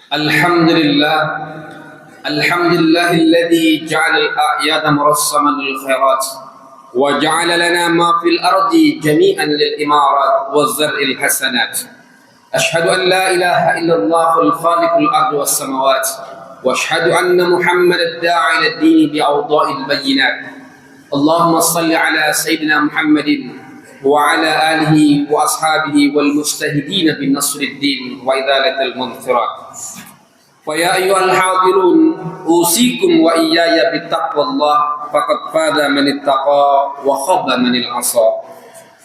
الحمد لله الحمد لله الذي جعل الأعياد مرسما للخيرات وجعل لنا ما في الأرض جميعا للإمارات والزرع الحسنات. أشهد أن لا إله إلا الله الخالق الأرض والسماوات، وأشهد أن محمد الداعي إلى الدين بأوضاع البينات. اللهم صل على سيدنا محمد وعلى آله وأصحابه والمجتهدين بنصر الدين وإزالة المنكرات. فيا أيها الحاضرون أوصيكم وإياي بتقوى الله، فقد فاز من اتقى وخاب من العصى.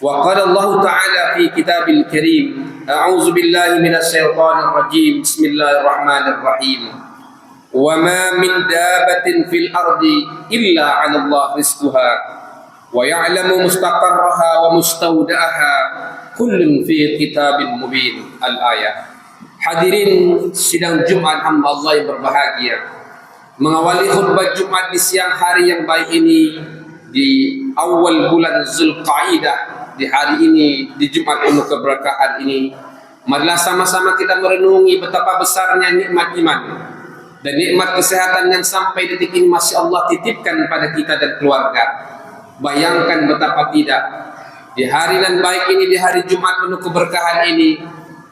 وقال الله تعالى في كتاب الكريم: أعوذ بالله من الشيطان الرجيم، بسم الله الرحمن الرحيم. وما من دابة في الأرض إلا على الله رزقها ويعلم مستقرها ومستودعها كل في كتاب مبين. Al-ayat. Hadirin sidang Jumat hamba Allah yang berbahagia, mengawali khutbah Jumat di siang hari yang baik ini di awal bulan Zulqaidah, di hari ini, di Jumat penuh keberkahan ini, marilah sama-sama kita merenungi betapa besarnya nikmat iman dan nikmat kesehatan yang sampai detik ini masih Allah titipkan pada kita dan keluarga. Bayangkan betapa tidak, di hari yang baik ini, di hari Jumat penuh keberkahan ini,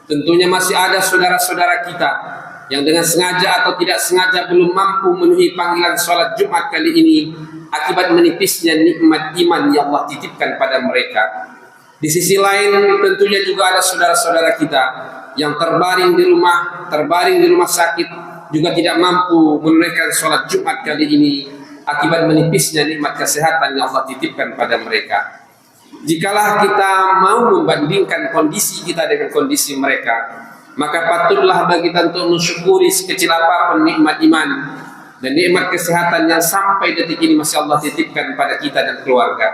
tentunya masih ada saudara-saudara kita yang dengan sengaja atau tidak sengaja belum mampu memenuhi panggilan sholat Jumat kali ini akibat menipisnya nikmat iman yang Allah titipkan pada mereka. Di sisi lain tentunya juga ada saudara-saudara kita yang terbaring di rumah sakit, juga tidak mampu menunaikan sholat Jumat kali ini akibat menipisnya nikmat kesehatan yang Allah titipkan pada mereka. Jikalau kita mau membandingkan kondisi kita dengan kondisi mereka, maka patutlah bagi kita untuk mensyukuri sekecil apapun nikmat iman dan nikmat kesehatan yang sampai detik ini masih Allah titipkan pada kita dan keluarga.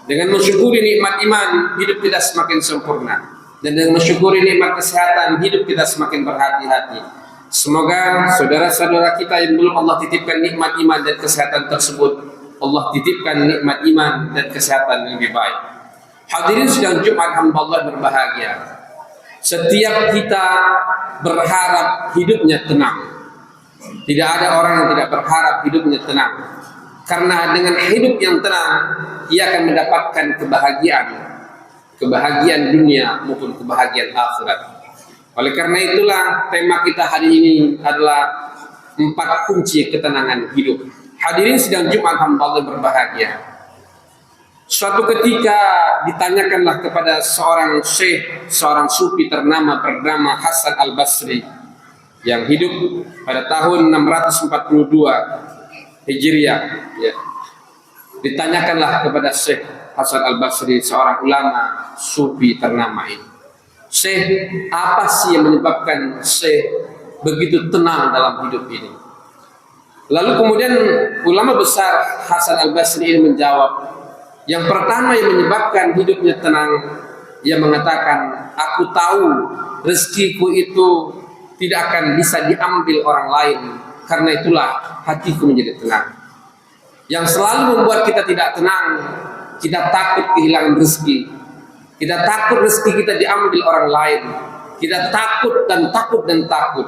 Dengan mensyukuri nikmat iman, hidup kita semakin sempurna, dan dengan mensyukuri nikmat kesehatan, hidup kita semakin berhati-hati. Semoga saudara-saudara kita yang belum Allah titipkan nikmat iman dan kesehatan tersebut, Allah titipkan nikmat iman dan kesehatan yang lebih baik. Hadirin sidang Jumat hamba Allah berbahagia, setiap kita berharap hidupnya tenang. Tidak ada orang yang tidak berharap hidupnya tenang, karena dengan hidup yang tenang ia akan mendapatkan kebahagiaan dunia maupun kebahagiaan akhirat. Oleh karena itulah tema kita hari ini adalah 4 kunci ketenangan hidup. Hadirin sidang Jumat hamba Allah berbahagia, suatu ketika ditanyakanlah kepada seorang syekh, seorang sufi bernama Hasan Al-Basri yang hidup pada tahun 642 Hijriah, ya. Ditanyakanlah kepada Syekh Hasan Al-Basri, seorang ulama sufi ternama ini, Syekh, apa sih yang menyebabkan Syekh begitu tenang dalam hidup ini? Lalu kemudian ulama besar Hasan Al-Basri ini menjawab, yang pertama yang menyebabkan hidupnya tenang, ia mengatakan, aku tahu rezekiku itu tidak akan bisa diambil orang lain, karena itulah hatiku menjadi tenang. Yang selalu membuat kita tidak tenang, kita takut kehilangan rezeki, kita takut rezeki kita diambil orang lain, kita takut dan takut.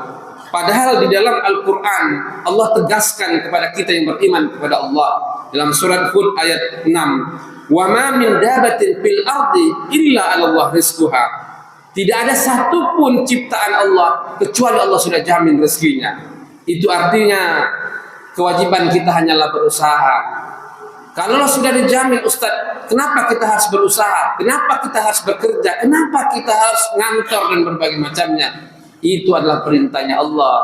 Padahal di dalam Al-Quran Allah tegaskan kepada kita yang beriman kepada Allah dalam surat Hud ayat 6, wa ma min dabatin fil ardi illa 'ala Allah rizquha. Tidak ada satupun ciptaan Allah kecuali Allah sudah jamin rezekinya. Itu artinya kewajiban kita hanyalah berusaha. Kalau sudah dijamin, Ustaz, kenapa kita harus berusaha? Kenapa kita harus bekerja? Kenapa kita harus ngantor dan berbagai macamnya? Itu adalah perintahnya Allah.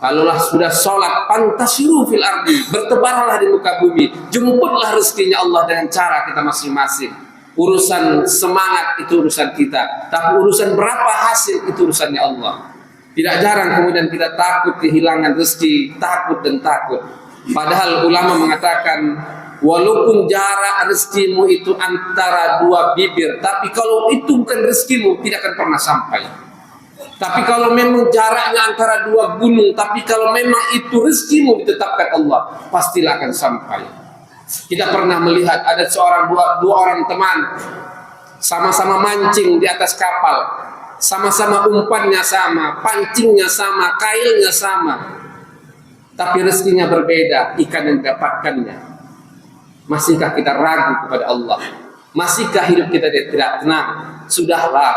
Kalaulah sudah sholat, pantasiru fil ardi, bertebaranlah di muka bumi, jemputlah rezekinya Allah dengan cara kita masing-masing. Urusan semangat itu urusan kita, tapi urusan berapa hasil itu urusannya Allah. Tidak jarang kemudian kita takut kehilangan rezeki, takut. Padahal ulama mengatakan, walaupun jarak rezekimu itu antara 2 bibir, tapi kalau itu bukan rezekimu, tidak akan pernah sampai. Tapi kalau memang jaraknya antara 2 gunung, tapi kalau memang itu rezekimu ditetapkan Allah, pastilah akan sampai. Kita pernah melihat ada dua orang teman sama-sama mancing di atas kapal. sama-sama umpannya sama, pancingnya sama, kailnya sama, tapi rezekinya berbeda, ikan yang didapatkannya. Masihkah kita ragu kepada Allah? Masihkah hidup kita tidak tenang? Sudahlah,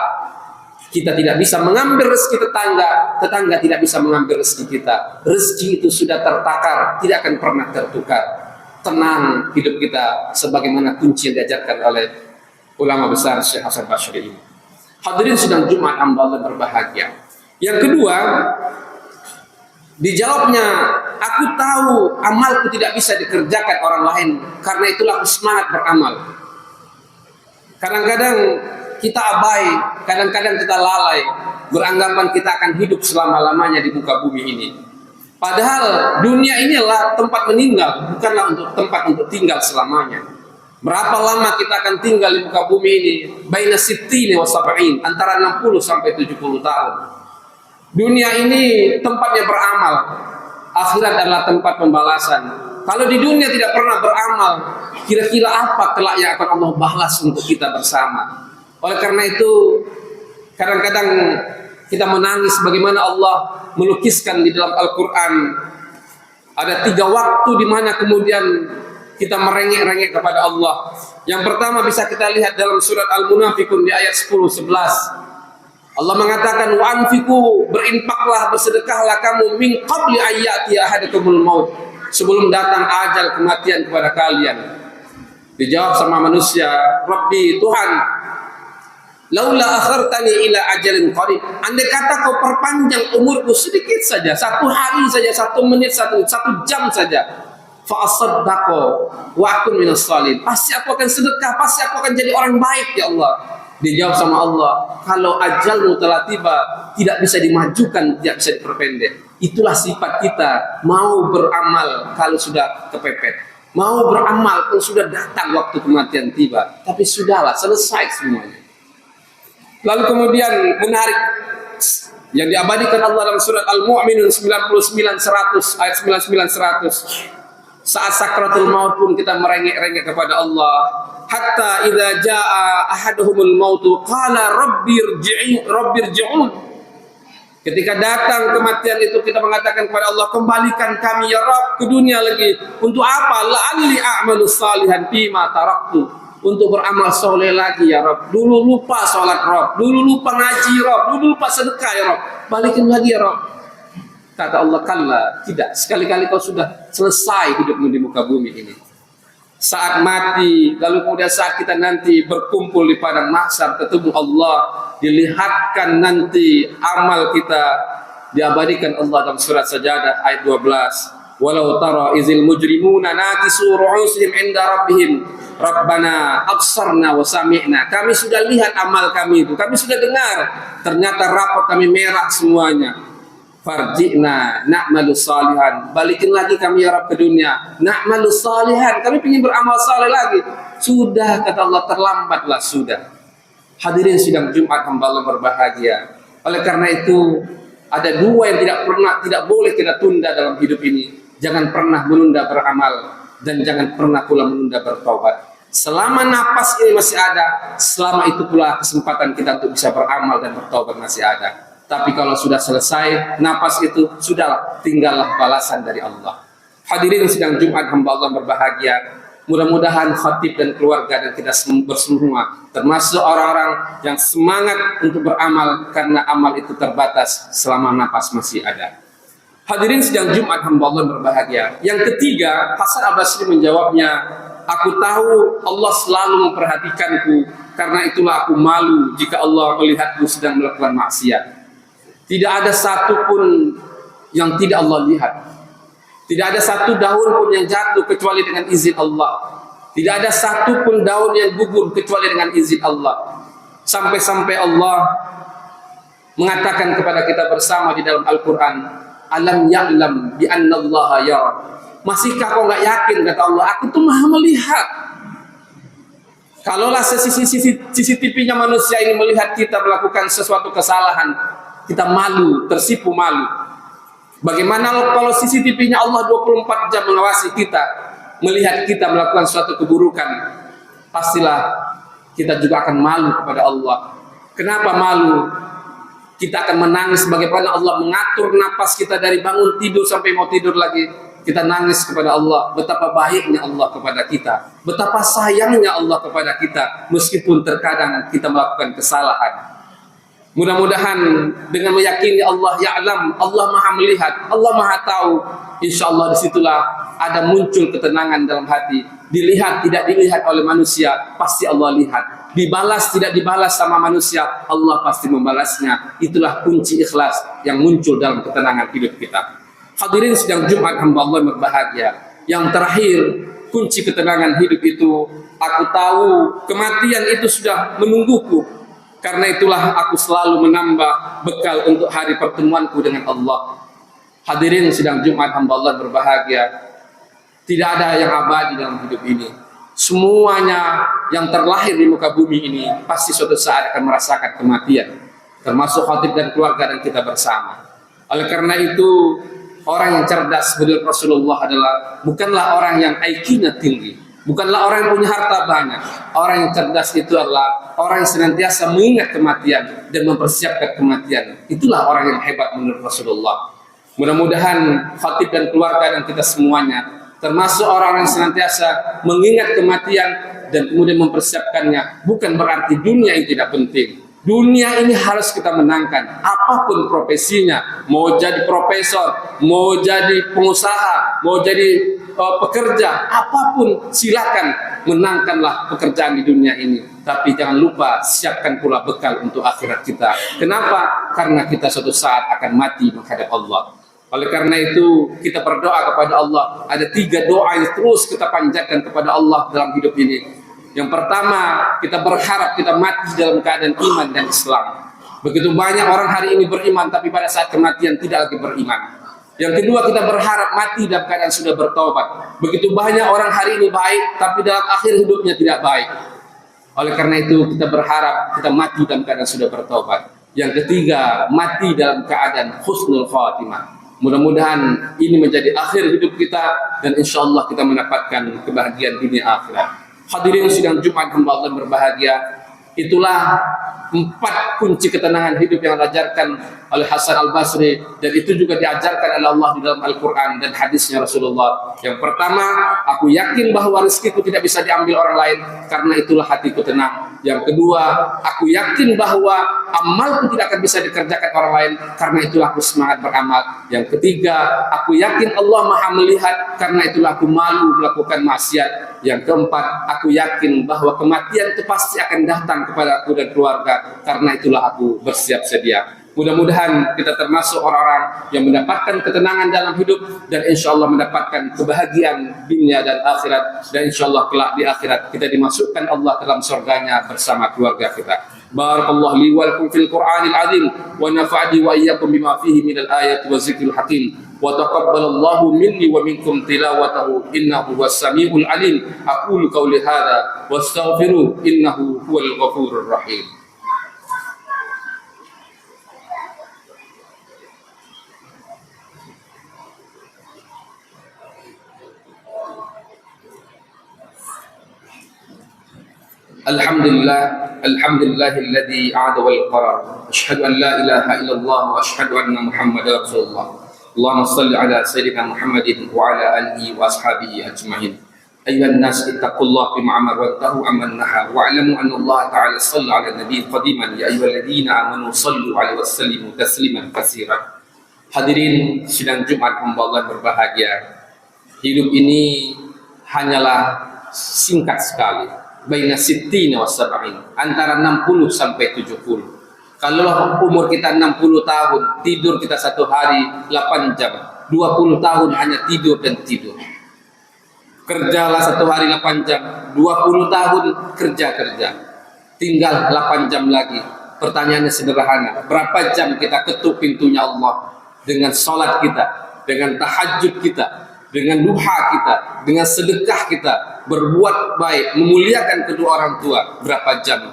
kita tidak bisa mengambil rezeki tetangga, tetangga tidak bisa mengambil rezeki kita. Rezeki itu sudah tertakar, tidak akan pernah tertukar. Tenang hidup kita sebagaimana kunci yang diajarkan oleh ulama besar Syekh Hasan Basyri ini. Hadirin sidang Jumat hamba Allah berbahagia. Yang kedua, dijawabnya, aku tahu amalku tidak bisa dikerjakan orang lain, karena itulah aku semangat beramal. Kadang-kadang kita abai, kadang-kadang kita lalai, beranggapan kita akan hidup selama-lamanya di muka bumi ini. Padahal dunia inilah tempat meninggal, bukanlah untuk tempat untuk tinggal selamanya. Berapa lama kita akan tinggal di muka bumi ini? Baina sittini wa sab'in, antara 60 sampai 70 tahun. Dunia ini tempatnya beramal, akhirat adalah tempat pembalasan. Kalau di dunia tidak pernah beramal, kira-kira apa kelak yang akan Allah balas untuk kita bersama? Oleh karena itu, kadang-kadang kita menangis bagaimana Allah melukiskan di dalam Al-Quran. Ada 3 waktu di mana kemudian kita merengek-rengek kepada Allah. Yang pertama bisa kita lihat dalam surat Al-Munafikun di ayat 10-11. Allah mengatakan, wa anfiku, berinfaklah, bersedekahlah kamu, min qabli ayyati ahadakumul maut, sebelum datang ajal kematian kepada kalian. Dijawab sama manusia, Rabbi, Tuhan, laula akhartani ila ajalin qarib, andai kata kau perpanjang umurku sedikit saja, 1 hari saja, 1 menit, 1 jam saja, fa asaddaqo wa akun minas salihin, pasti aku akan sedekah, pasti aku akan jadi orang baik ya Allah. Dijawab sama Allah, kalau ajalmu telah tiba, tidak bisa dimajukan, tidak bisa diperpendek. Itulah sifat kita, mau beramal kalau sudah kepepet, mau beramal kalau sudah datang waktu kematian tiba, tapi sudahlah, selesai semuanya. Lalu kemudian menarik yang diabadikan Allah dalam surat Al-Mu'minun 99-100, ayat 99-100. Saat sakratul maut pun kita merengek-rengek kepada Allah. Hatta idza jaa ahaduhumul maut qala rabbirji'un. Ketika datang kematian itu kita mengatakan kepada Allah, kembalikan kami ya Rabb ke dunia lagi. Untuk apa? La'alli a'malu salihan fima taraktu. Untuk beramal soleh lagi ya Rabb. Dulu lupa sholat Rabb, dulu lupa ngaji Rabb, dulu lupa sedekah ya Rabb. Balikin lagi ya Rabb. Kata Allah, kalla, tidak. Sekali-kali kau sudah selesai hidupmu di muka bumi ini. Saat mati, lalu kemudian saat kita nanti berkumpul di padang mahsyar ketemu Allah, dilihatkan nanti amal kita, diabadikan Allah dalam surat Sajadah ayat 12. Walau tara izil mujrimuna nakisu ru'usihim inda rabbihim Rabbana absarna wa sami'na. Kami sudah lihat amal kami itu, kami sudah dengar, ternyata rapor kami merah semuanya. Farji'na na'malu salihan, balikin lagi kami ya Rabb ke dunia, na'malu salihan, kami ingin beramal saleh lagi. Sudah, kata Allah, terlambatlah sudah. Hadirin sidang Jumat hamba Allah berbahagia. Oleh karena itu ada 2 yang tidak boleh kita tunda dalam hidup ini. Jangan pernah menunda beramal, dan jangan pernah pula menunda bertaubat. Selama napas ini masih ada, selama itu pula kesempatan kita untuk bisa beramal dan bertaubat masih ada. Tapi kalau sudah selesai napas itu, sudahlah, tinggallah balasan dari Allah. Hadirin sidang Jumat hamba Allah berbahagia. Mudah-mudahan khatib dan keluarga dan kita bersemua termasuk orang-orang yang semangat untuk beramal, karena amal itu terbatas selama napas masih ada. Hadirin sidang Jumat hamba Allah berbahagia. Yang ketiga, Hasan Al-Basri menjawabnya, aku tahu Allah selalu memperhatikanku, karena itulah aku malu jika Allah melihatku sedang melakukan maksiat. Tidak ada satu pun yang tidak Allah lihat. Tidak ada satu daun pun yang jatuh kecuali dengan izin Allah. Tidak ada satu pun daun yang gugur kecuali dengan izin Allah. Sampai-sampai Allah mengatakan kepada kita bersama di dalam Al-Quran, alam ya'lam bi anna Allah yara. Masihkah kau nggak yakin, kata Allah, aku tuh maha melihat. Kalaulah CCTV-nya manusia ini melihat kita melakukan sesuatu kesalahan, kita malu, tersipu malu. Bagaimana kalau CCTV-nya Allah 24 jam mengawasi kita, melihat kita melakukan suatu keburukan? Pastilah kita juga akan malu kepada Allah. Kenapa malu? Kita akan menangis bagaimana Allah mengatur napas kita dari bangun tidur sampai mau tidur lagi. Kita nangis kepada Allah, betapa baiknya Allah kepada kita, betapa sayangnya Allah kepada kita, meskipun terkadang kita melakukan kesalahan. Mudah-mudahan dengan meyakini Allah ya'lam, Allah maha melihat, Allah maha tahu, insya Allah disitulah ada muncul ketenangan dalam hati. Dilihat tidak dilihat oleh manusia, pasti Allah lihat. Dibalas tidak dibalas sama manusia, Allah pasti membalasnya. Itulah kunci ikhlas yang muncul dalam ketenangan hidup kita. Hadirin sidang Jumat hamba Allah yang berbahagia. Yang terakhir, kunci ketenangan hidup itu, aku tahu kematian itu sudah menungguku. Karena itulah aku selalu menambah bekal untuk hari pertemuanku dengan Allah. Hadirin sidang Jumat hamba Allah yang berbahagia. Tidak ada yang abadi dalam hidup ini. Semuanya yang terlahir di muka bumi ini pasti suatu saat akan merasakan kematian, termasuk khatib dan keluarga dan kita bersama. Oleh karena itu, orang yang cerdas menurut Rasulullah adalah bukanlah orang yang IQ-nya tinggi, bukanlah orang yang punya harta banyak. Orang yang cerdas itu adalah orang yang senantiasa mengingat kematian dan mempersiapkan kematian. Itulah orang yang hebat menurut Rasulullah. Mudah-mudahan khatib dan keluarga dan kita semuanya termasuk orang-orang yang senantiasa mengingat kematian dan kemudian mempersiapkannya. Bukan berarti dunia ini tidak penting. Dunia ini harus kita menangkan. Apapun profesinya, mau jadi profesor, mau jadi pengusaha, mau jadi pekerja, apapun silakan menangkanlah pekerjaan di dunia ini. Tapi jangan lupa siapkan pula bekal untuk akhirat kita. Kenapa? Karena kita suatu saat akan mati menghadap Allah. Oleh karena itu kita berdoa kepada Allah. Ada 3 doa yang terus kita panjatkan kepada Allah dalam hidup ini. Yang pertama, kita berharap kita mati dalam keadaan iman dan Islam. Begitu banyak orang hari ini beriman, tapi pada saat kematian tidak lagi beriman. Yang kedua, kita berharap mati dalam keadaan sudah bertaubat. Begitu banyak orang hari ini baik, tapi dalam akhir hidupnya tidak baik. Oleh karena itu kita berharap kita mati dalam keadaan sudah bertaubat. Yang ketiga, mati dalam keadaan husnul khatimah. Mudah-mudahan ini menjadi akhir hidup kita dan insya Allah kita mendapatkan kebahagiaan dunia akhirat. Hadirin sidang Jumat hamba Allah berbahagia. Itulah 4 kunci ketenangan hidup yang diajarkan oleh Hasan Al-Basri, dan itu juga diajarkan oleh Allah di dalam Al-Quran dan hadisnya Rasulullah. Yang pertama, aku yakin bahwa rezekiku tidak bisa diambil orang lain, karena itulah hatiku tenang. Yang kedua, aku yakin bahwa amalku tidak akan bisa dikerjakan orang lain, karena itulah aku semangat beramal. Yang ketiga, aku yakin Allah maha melihat, karena itulah aku malu melakukan maksiat. Yang keempat, aku yakin bahwa kematian itu pasti akan datang kepada aku dan keluarga, karena itulah aku bersiap sedia. Mudah-mudahan kita termasuk orang-orang yang mendapatkan ketenangan dalam hidup dan insya Allah mendapatkan kebahagiaan dunia dan akhirat, dan insya Allah kelak di akhirat kita dimasukkan Allah dalam surganya bersama keluarga kita. Barakallahu li wa lakum fil Qur'anil azim wa nafa'ani wa iyyakum bima fihi minal ayati wa zikril hakim wa taqabbalallahu minni wa minkum tilawatahu innahu huwas samiul alim. Aqulu qawli hadza wastaghfiruh innahu huwal ghafurur rahim. Alhamdulillahilladzi a'ada wal qarar. Asyhadu an la ilaha illallah wa asyhadu anna Muhammadar Rasulullah. Allahumma shalli ala sayyidina Muhammadin wa ala alihi wa ashabihi ajma'in. Ayyuhan nas ittaqullaha bima amara wa tahu amman naha wa alamu anna Allah ta'ala shalla ala nabiy qadiman ya ayyuhalladzina amanu shallu alaihi wa sallimu tasliman katsiran. Hadirin sidang Jumat hamba Allah berbahagia. Hidup ini hanyalah singkat sekali. Baina sittina wa sab'in, antara 60 sampai 70. Kalau umur kita 60 tahun, tidur kita 1 hari 8 jam. 20 tahun hanya tidur dan tidur. Kerjalah 1 hari 8 jam. 20 tahun kerja. Tinggal 8 jam lagi. Pertanyaannya sederhana, berapa jam kita ketuk pintunya Allah dengan salat kita, dengan tahajud kita, dengan duha kita, dengan sedekah kita, berbuat baik, memuliakan kedua orang tua, berapa jam?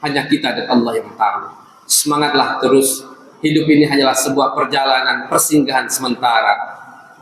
Hanya kita dan Allah yang tahu. Semangatlah terus. Hidup ini hanyalah sebuah perjalanan, persinggahan sementara.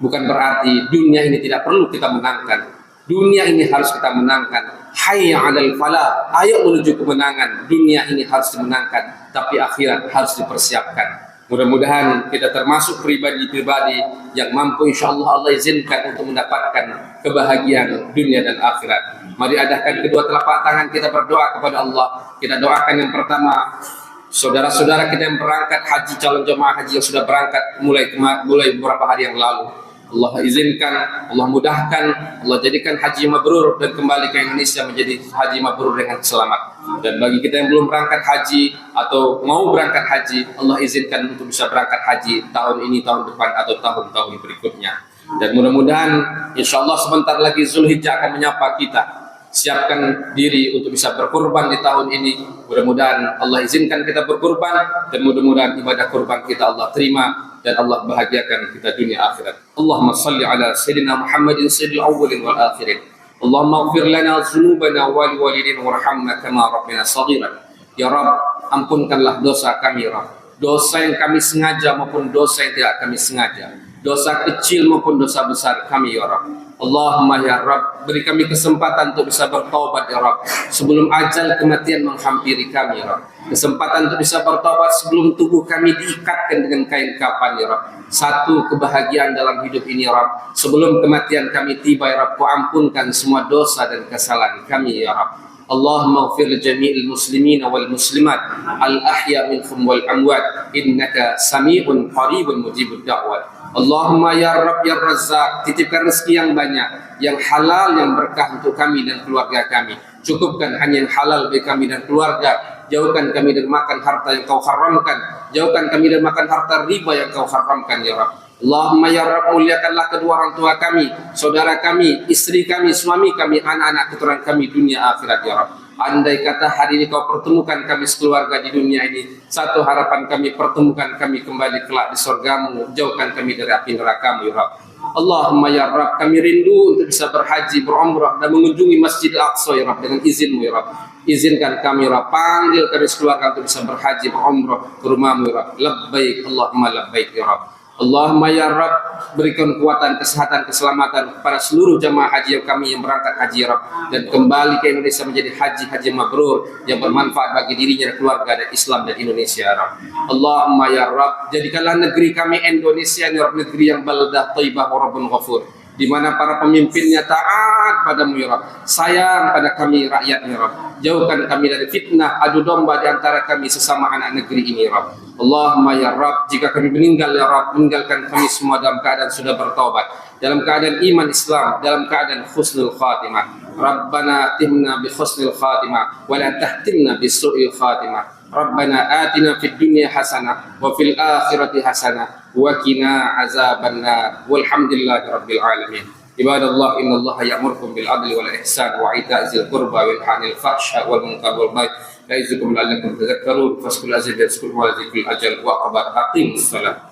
Bukan berarti dunia ini tidak perlu kita menangkan. Dunia ini harus kita menangkan. Hayya 'alal falah, ayo menuju kemenangan. Dunia ini harus dimenangkan, tapi akhirat harus dipersiapkan. Mudah-mudahan kita termasuk pribadi-pribadi yang mampu, insyaallah Allah izinkan untuk mendapatkan kebahagiaan dunia dan akhirat. Mari adakan kedua telapak tangan kita berdoa kepada Allah. Kita doakan yang pertama saudara-saudara kita yang berangkat haji, calon jemaah haji yang sudah berangkat mulai beberapa hari yang lalu. Allah izinkan, Allah mudahkan, Allah jadikan haji mabrur dan kembali ke Indonesia menjadi haji mabrur dengan selamat. Dan bagi kita yang belum berangkat haji atau mau berangkat haji, Allah izinkan untuk bisa berangkat haji tahun ini, tahun depan, atau tahun-tahun berikutnya. Dan mudah-mudahan insya Allah sebentar lagi Zulhijjah akan menyapa kita. Siapkan diri untuk bisa berkurban di tahun ini. Mudah-mudahan Allah izinkan kita berkurban, dan mudah-mudahan ibadah kurban kita Allah terima dan Allah bahagiakan kita dunia akhirat. Allahumma salli ala sayyidina Muhammadin sayyidil awwalin wal akhirin. Allahumma ighfir lana dzunubana wa liwalidina warhamna kama rabbina shaghiran. Ya Rabb, ampunkanlah dosa kami ya Rabb. Dosa yang kami sengaja maupun dosa yang tidak kami sengaja. Dosa kecil maupun dosa besar kami ya Rabb. Allahumma ya Rabb, beri kami kesempatan untuk bisa bertaubat ya Rabb, sebelum ajal kematian menghampiri kami ya Rabb. Kesempatan untuk bisa bertaubat sebelum tubuh kami diikatkan dengan kain kafan ya Rabb. Satu kebahagiaan dalam hidup ini ya Rabb, sebelum kematian kami tiba ya Rabb, ampunkan semua dosa dan kesalahan kami ya Rabb. Allahumma ighfir li jami'il muslimina wal muslimat al ahya minhum wal amwat innaka sami'un qaribun mujibud da'wat. Allahumma ya Rabb ya Razzaq, titipkan rezeki yang banyak, yang halal, yang berkah untuk kami dan keluarga kami. Cukupkan hanya yang halal bagi kami dan keluarga. Jauhkan kami dari makan harta yang kau haramkan. Jauhkan kami dari makan harta riba yang kau haramkan ya Rabb. Allahumma ya Rabb, muliakanlah kedua orang tua kami, saudara kami, istri kami, suami kami, anak-anak keturunan kami dunia akhirat ya Rabb. Andai kata hari ini kau pertemukan kami sekeluarga di dunia ini, satu harapan kami, pertemukan kami kembali kelak di surgamu. Jauhkan kami dari api neraka-Mu ya Rabb. Allahumma ya Rabb, kami rindu untuk bisa berhaji, berumrah dan mengunjungi Masjid Al-Aqsa ya Rabb dengan izin-Mu ya Rabb. Izinkan kami ya Rabb, panggil kami sekeluarga untuk bisa berhaji, berumrah ke rumah-Mu ya Rabb. Labbaik Allahumma labbaik ya Rabb. Allahumma ya Rabb, berikan kekuatan, kesehatan, keselamatan kepada seluruh jamaah haji kami yang berangkat haji ya Rabb, dan kembali ke Indonesia menjadi haji mabrur yang bermanfaat bagi dirinya dan keluarga dan Islam dan Indonesia ya Rabb. Allahumma ya Rabb, jadikanlah negeri kami Indonesia ya Rabb, negeri yang baldah thayyibah wa rabbun ghafur, di mana para pemimpinnya taat padamu ya Rabb, sayang pada kami rakyat ya Rabb. Jauhkan kami dari fitnah adu domba di antara kami sesama anak negeri ini ya Rabb. Allahumma ya Rabb, jika kami meninggal ya Rabb, meninggalkan kami semua dalam keadaan sudah bertaubat, dalam keadaan iman Islam, dalam keadaan husnul khatimah. Rabbana atimna bi husnul khatimah wa la tahtimna bi su'il khatimah. Rabbana atina fid dunya hasanah wa fil akhirati hasanah wa qina azabannar. Walhamdulillahi rabbil alamin. Ibadallah, innallaha ya'murukum bil adli wal ihsan wa ita'zil qurba wa yanha 'anil fahsya'i wal munkar wal baghi ya'izukum la'allakum tadhakkarun. Fazkurul azim yazkurkum wa dzikrull ajal wa qabar. Aqimus shalah.